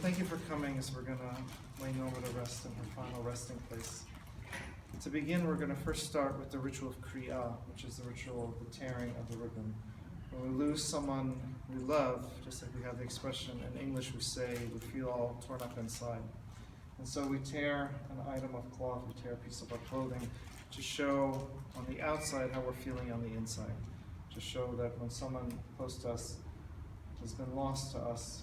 thank you for coming as we're going to lean over to rest in her final resting place. To begin, we're going to first start with the ritual of Kriya, which is the ritual of the tearing of the ribbon. When we lose someone we love, just like we have the expression in English, we say we feel all torn up inside. And so we tear an item of cloth, we tear a piece of our clothing to show on the outside how we're feeling on the inside. To show that when someone close to us has been lost to us,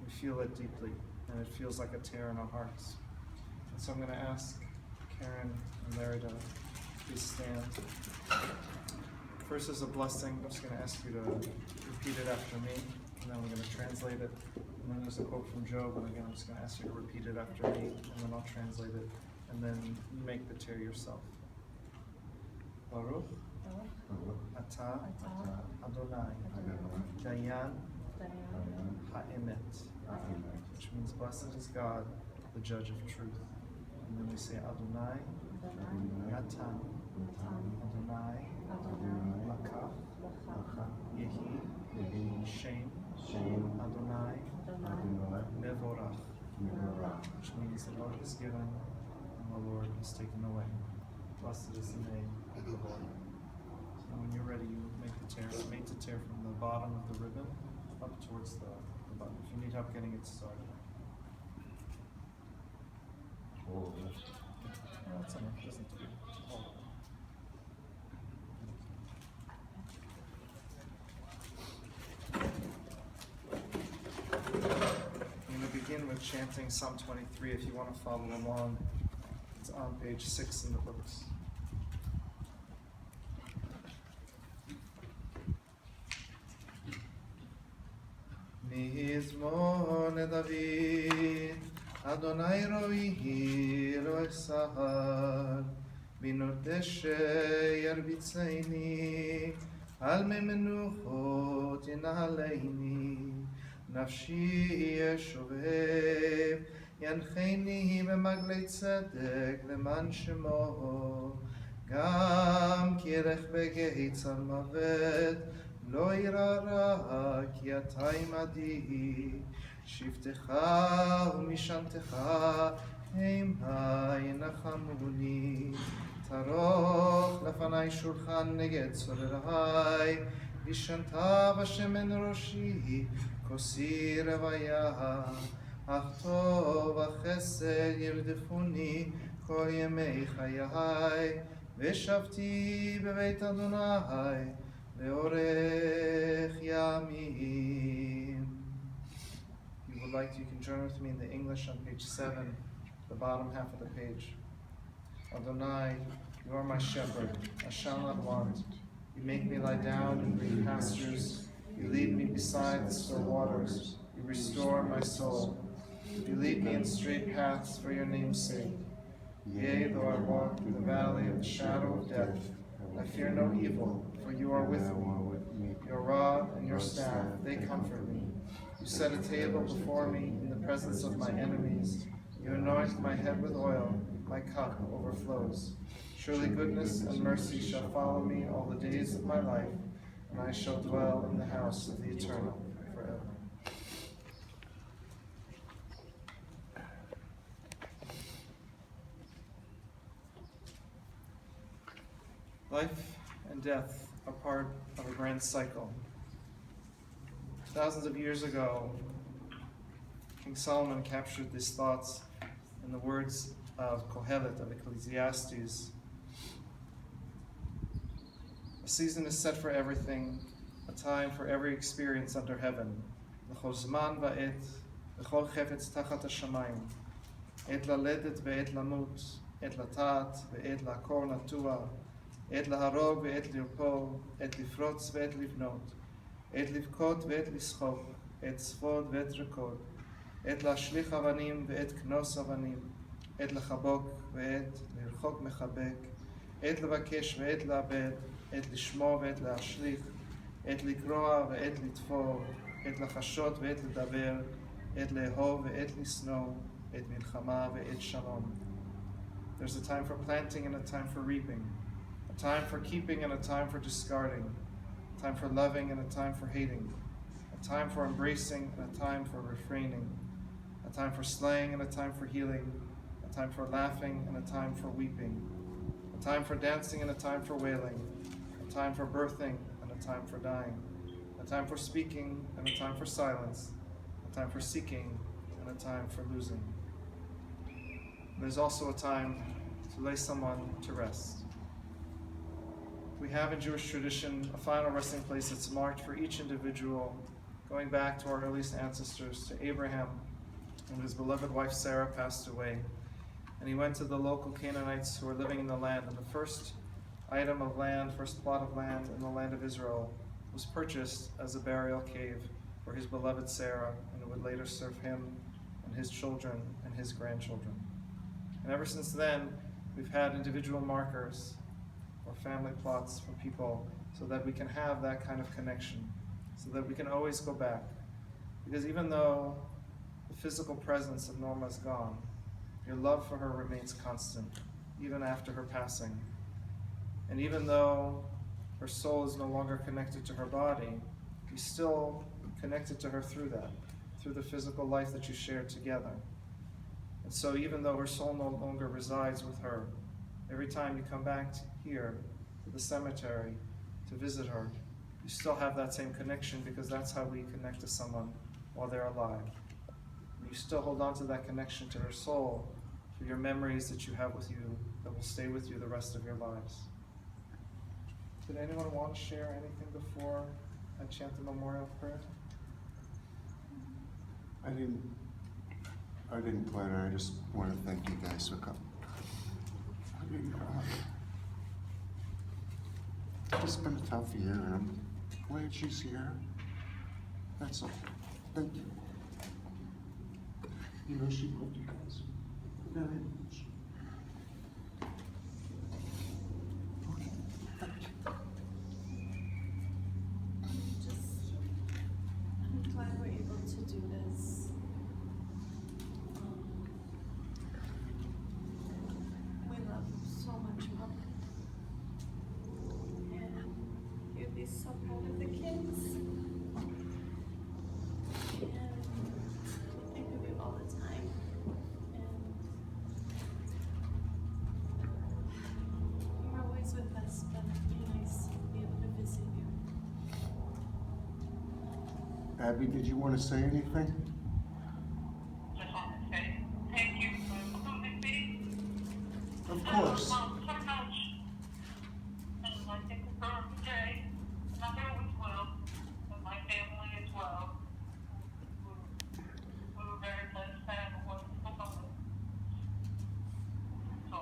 we feel it deeply, and it feels like a tear in our hearts. And so I'm going to ask Karen and Larry to please stand. First is a blessing. I'm just going to ask you to repeat it after me, and then we're going to translate it. And then there's a quote from Job, and again I'm just going to ask you to repeat it after me, and then I'll translate it, and then you make the tear yourself. Baruch Atah Adonai Dayan Ha'emet, which means blessed is God, the judge of truth. And then we say Adonai Atah Adonai Lakach Yehi Shem Adonai Mevorach, which means the Lord is given and the Lord is taken away. Blessed is the name of the Lord. So when you're ready, you make the tear. Make the tear from the bottom of the ribbon up towards the button. If you need help getting it started. No, that's enough. It doesn't do it. Hold on. I'm going to begin with chanting Psalm 23. If you want to follow along, it's on page 6 in the books. Mizmor David, Adonai ro'i ro'eh sahar, binot deshe yarbitzeini, al mei menuchot ינעלני, נפשי ישובב, ינחני במגלי צדק למען שמו, גם כי ילך בגיא צלמוות, לא ירא רע, כי אתה עמדי, שבטך ומשענתך המה ינחמוני. תערוך לפני שולחן נגד צורריי, וישנת בשמן ראשי, כוסי רוויה. אך טוב החסד ירדפוני כל ימי חיי, ושבתי בבית אדוני לאורך ימים. If you would like to, you can join with me in the English on page 7, the bottom half of the page. Adonai, you are my shepherd, I shall not want. You make me lie down in green pastures. You lead me beside the still waters. You restore my soul. You lead me in straight paths for your name's sake. Yea, though I walk through the valley of the shadow of death, I fear no evil, for you are with me. Your rod and your staff, they comfort me. You set a table before me in the presence of my enemies. You anoint my head with oil, my cup overflows. Surely goodness and mercy shall follow me all the days of my life, and I shall dwell in the house of the Eternal forever. Life and death are part of a grand cycle. Thousands of years ago, King Solomon captured these thoughts in the words of Kohelet, of Ecclesiastes. A season is set for everything, a time for every experience under heaven. L'chol zman va'et, l'chol chefetz tachat hashamayim, et laledet ve'et lamut, et latat ve'et la'kor natua, et laharog ve'et lirpo, et lifrotz ve'et livnot, et livkot ve'et lischok, et tzvod ve'et rekod, et lashlich avanim ve'et knos avanim, et lechabok ve'et lirchok mechabek, et levakesh ve'et la'abed, את לשמוע ואת להשליך, את לקרוע ואת לתפור, את לחשות ואת לדבר, את לאהוב ואת לשנוא, את מלחמה ואת שלום. There's a time for planting and a time for reaping, a time for keeping and a time for discarding, a time for loving and a time for hating, a time for embracing and a time for refraining, a time for slaying and a time for healing, a time for laughing and a time for weeping, a time for dancing and a time for wailing, a time for birthing and a time for dying, a time for speaking and a time for silence, a time for seeking and a time for losing. There's also a time to lay someone to rest. We have in Jewish tradition a final resting place that's marked for each individual, going back to our earliest ancestors, to Abraham, when his beloved wife Sarah passed away. And he went to the local Canaanites who were living in the land, and the first item of land, first plot of land in the land of Israel was purchased as a burial cave for his beloved Sarah, and it would later serve him and his children and his grandchildren. And ever since then, we've had individual markers or family plots for people so that we can have that kind of connection, so that we can always go back. Because even though the physical presence of Norma is gone, your love for her remains constant, even after her passing. And even though her soul is no longer connected to her body, you're still connected to her through that, through the physical life that you shared together. And so even though her soul no longer resides with her, every time you come back here to the cemetery to visit her, you still have that same connection, because that's how we connect to someone while they're alive. You still hold on to that connection to her soul through your memories that you have with you that will stay with you the rest of your lives. Did anyone want to share anything before I chant the memorial prayer? I didn't plan it. I just want to thank you guys for coming. It's been a tough year, and I'm glad she's here. That's all. Thank you. You know she loved you guys very much. Okay, thank you. I'm glad we're able to do this. We love so much, Mom. And you'd be so proud of the kids. And we think of you all the time. And you're always with us, but it'd be nice to be able to visit you. Abby, did you want to say anything? Just want to say thank you for including me. Of course. So much. And I think the perfect day, and I know it will, and my family as well. We were very blessed to have a wonderful mother. So,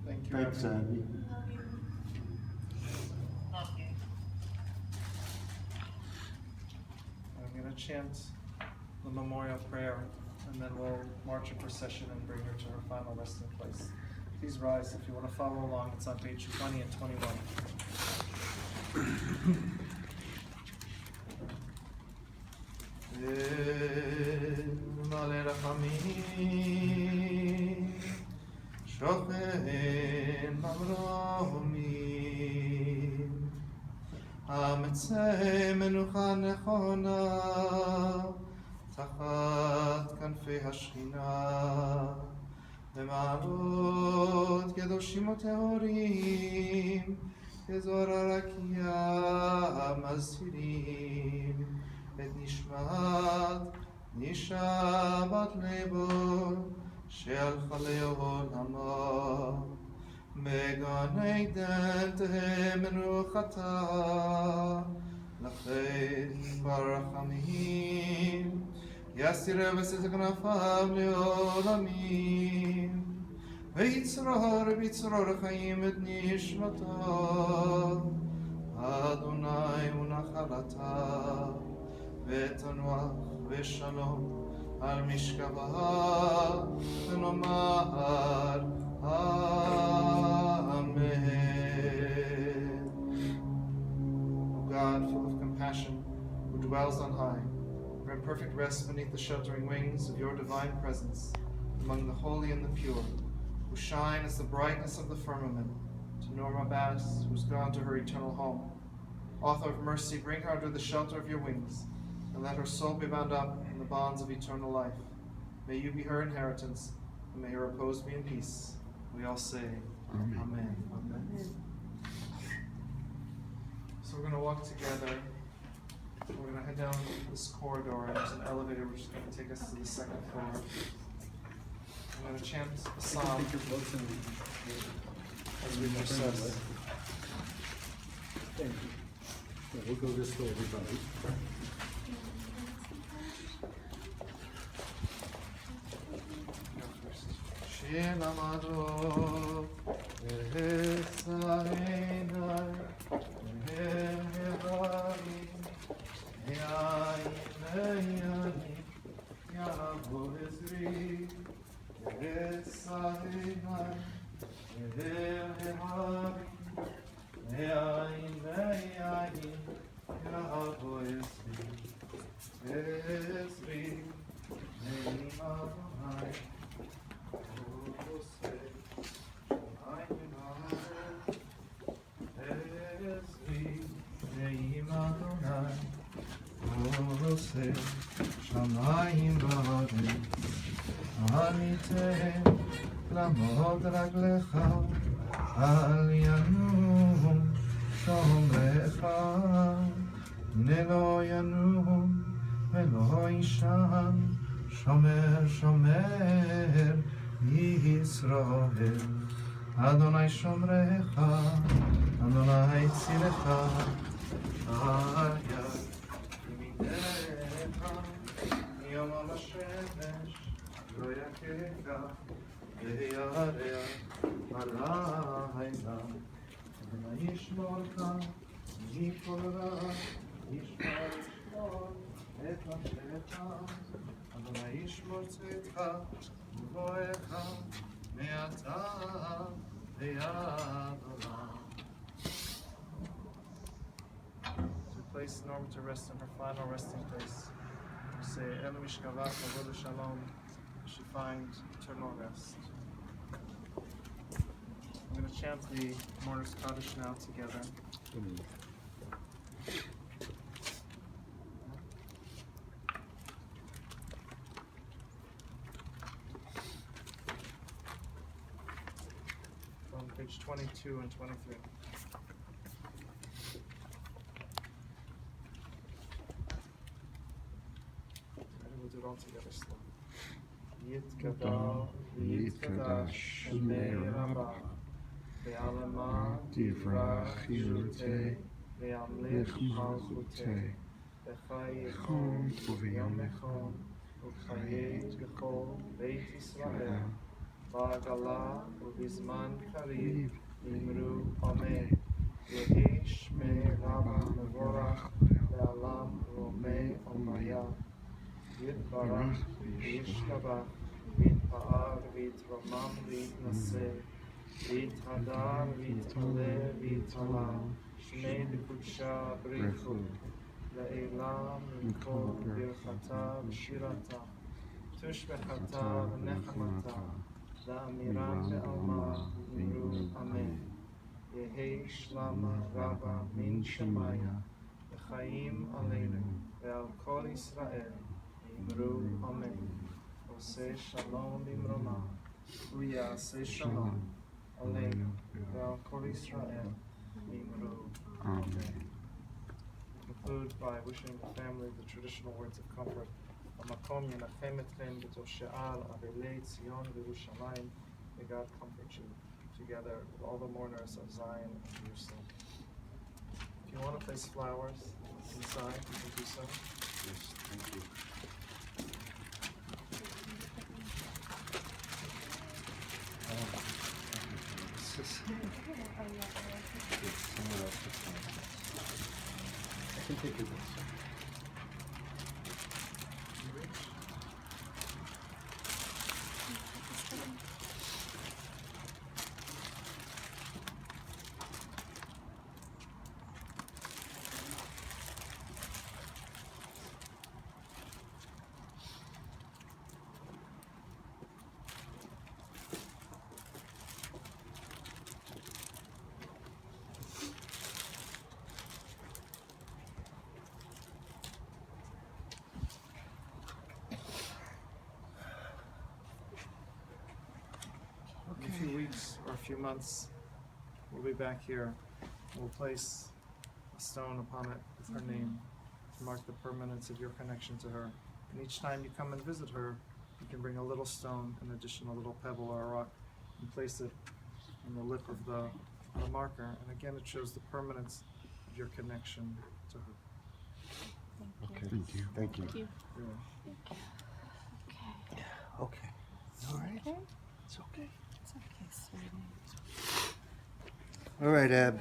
Thank you, Thanks, Abby. Abby. Love you. love you. I'm going to chant the memorial prayer, and then we'll march a procession and bring her to her final resting place. Please rise if you want to follow along. It's on page 20 and 21. מלא רחמים, שוכן ממרומים, המצא מנוחה נכונה, תחת כנפי השכינה, במעלות קדושים וטהורים, כזוהר הרקיע מזהירים, את נשמת ליבו שהלכה לעולמה, בגן עדן תהא מנוחתה, לכן ברחמים יסירהו ושאת כנפיו לעולמים, ויצרור בצרור חיים את נשמתו, אדוני הוא נחלתה, ותנוח בשלום על משכבה, ונאמר Amen. O God, full of compassion, who dwells on high, grant perfect rest beneath the sheltering wings of your divine presence, among the holy and the pure, who shine as the brightness of the firmament, to Norma Bass, who's gone to her eternal home. Author of mercy, bring her under the shelter of your wings, and let her soul be bound up in the bonds of eternal life. May you be her inheritance, and may her repose be in peace. We all say, Amen. Amen. Amen. So we're going to walk together. We're going to head down this corridor, and there's an elevator which is going to take us to the second floor. I'm going to chant a psalm as we process. Thank you. Yeah, we'll go this way, everybody. Shir amado, esainai, ehari, yainayani, yavo ezri, esainai, ehari, yainayani, yavo ezri, ezri, neimadonai. Shamayim v'adim, anitem lamod raglecha, al yanum shomrecha, nelo yanum velo yisham, shomer shomer Yisrael. Adonai shomrecha, Adonai tzilecha, Aya yiminecha, yom ha-shemesh lo yakecha, ve'yarea halayla. Adonai yishmorcha mikol ra, yishmor et nafshecha. Adonai yishmor tzedcha uvoecha me'ata ve'ad olam. To place Norma to rest in her final resting place, we say El Mishkavach Avodah Shalom. She finds eternal rest. I'm going to chant the Mourner's Kaddish now together. From page 22 and 23. We'll do it all together slowly. Yitkadal, Yitkadash, Shemei Rabbah, Ve'alama, Divrach, Yirutei, Ve'amlech, Malchutei, V'chayechon, Uv'yom Echon, U'chayet B'chol, Beit Yisrael, Ba'agala, U'bizman Kariv, Imru, Amen. Yehi Shmei Rabbah Mevorach, Ve'alam, Romei, Omaya. Yitbarach, Yishkabach, Yitpa'ar, Yitromam, Yitnaseh, Yithadar, Yitoleh, Yitolam, Shnei B'kudsha Brichu, Le'elam, Mikol, Birchata, V'shirata, Tushbechata, V'nechamata, Da'amiram Be'alma, Imru, Amen. Yehi Shlama, Rabba, Min Shemaya, V'chaim Aleinu, Ve'al Kol Yisrael, Imru, Amen. Oseh Shalom Bimroma, Uyaseh Shalom, Aleinu, Ve'al Kol Yisrael, Imru, Amen. Conclude by wishing the family the traditional words of comfort. Amakom yenachem etchem b'tov she'al avelei Tzion v'Yerushalayim. May God comfort you together with all the mourners of Zion and Jerusalem. If you want to place flowers inside, you can do so. Yes, thank you. Someone else gets one. I can take your books. weeks or a few months, we'll be back here. We'll place a stone upon it with her name to mark the permanence of your connection to her. And each time you come and visit her, you can bring a little stone, in addition a little pebble or a rock, and place it on the lip of the marker. And again, it shows the permanence of your connection to her. Okay, thank you. Thank you. You're Okay. All right. Okay? It's okay. It's okay, sweetie. All right, Ab.